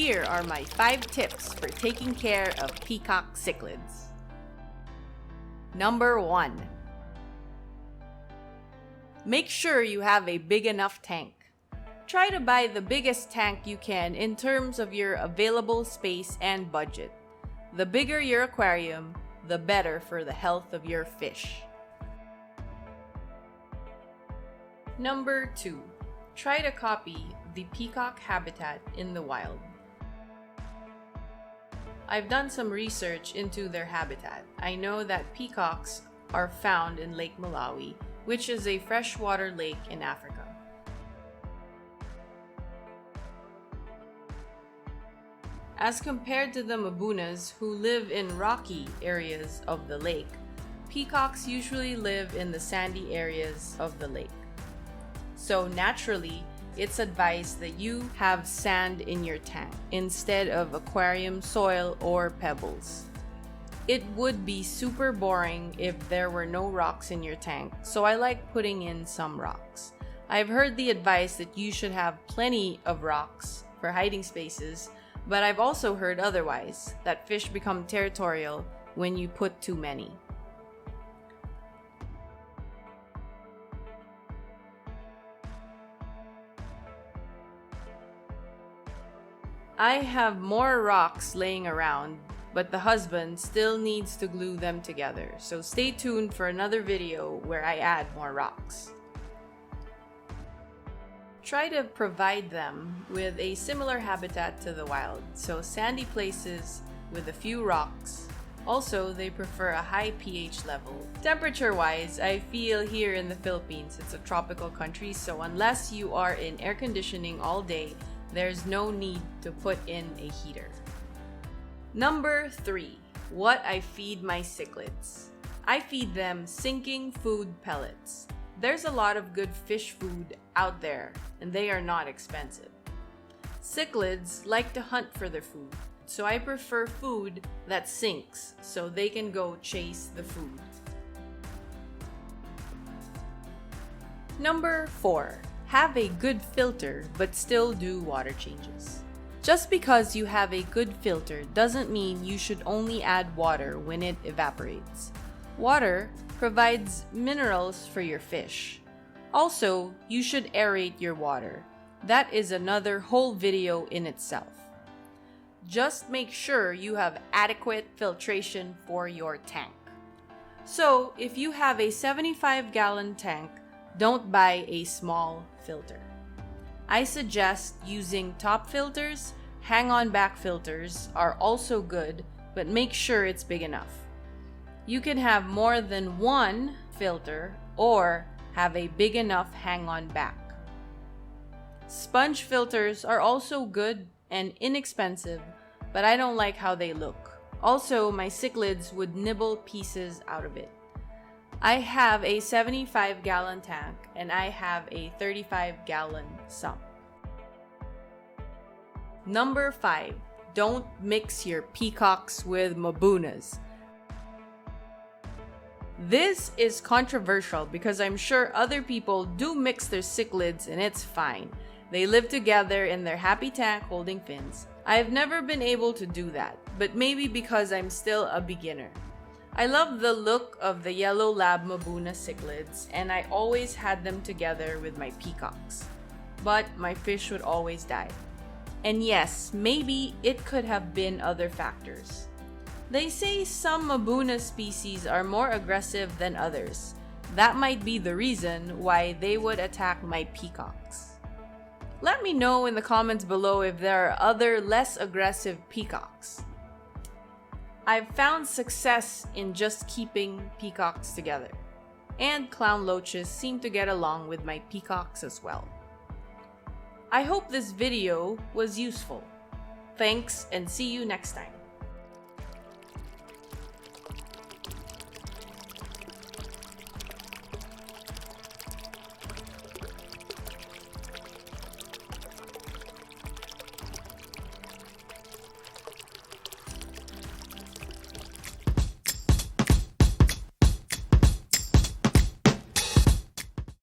Here are my 5 tips for taking care of peacock cichlids. Number 1. Make sure you have a big enough tank. Try to buy the biggest tank you can in terms of your available space and budget. The bigger your aquarium, the better for the health of your fish. Number 2. Try to copy the peacock habitat in the wild. I've done some research into their habitat. I know that peacocks are found in Lake Malawi, which is a freshwater lake in Africa. As compared to the mabunas, who live in rocky areas of the lake, peacocks usually live in the sandy areas of the lake. So naturally, it's advised that you have sand in your tank instead of aquarium soil or pebbles. It would be super boring if there were no rocks in your tank, so I like putting in some rocks. I've heard the advice that you should have plenty of rocks for hiding spaces, but I've also heard otherwise, that fish become territorial when you put too many. I have more rocks laying around, but the husband still needs to glue them together, so stay tuned for another video where I add more rocks. Try to provide them with a similar habitat to the wild, so sandy places with a few rocks. Also, they prefer a high pH level. Temperature-wise, I feel here in the Philippines it's a tropical country, so unless you are in air conditioning all day, there's no need to put in a heater. Number 3. What I feed my cichlids. I feed them sinking food pellets. There's a lot of good fish food out there, and they are not expensive. Cichlids like to hunt for their food, so I prefer food that sinks so they can go chase the food. Number 4. Have a good filter but still do water changes. Just because you have a good filter doesn't mean you should only add water when it evaporates. Water provides minerals for your fish. Also, you should aerate your water. That is another whole video in itself. Just make sure you have adequate filtration for your tank. So, if you have a 75-gallon tank, don't buy a small filter. I suggest using top filters. Hang-on back filters are also good, but make sure it's big enough. You can have more than one filter or have a big enough hang-on back. Sponge filters are also good and inexpensive, but I don't like how they look. Also, my cichlids would nibble pieces out of it. I have a 75-gallon tank and I have a 35-gallon sump. Number 5. Don't mix your peacocks with mabunas. This is controversial because I'm sure other people do mix their cichlids and it's fine. They live together in their happy tank holding fins. I have never been able to do that, but maybe because I'm still a beginner. I love the look of the yellow lab mabuna cichlids and I always had them together with my peacocks. But my fish would always die. And yes, maybe it could have been other factors. They say some mabuna species are more aggressive than others. That might be the reason why they would attack my peacocks. Let me know in the comments below if there are other less aggressive peacocks. I've found success in just keeping peacocks together. And clown loaches seem to get along with my peacocks as well. I hope this video was useful. Thanks and see you next time.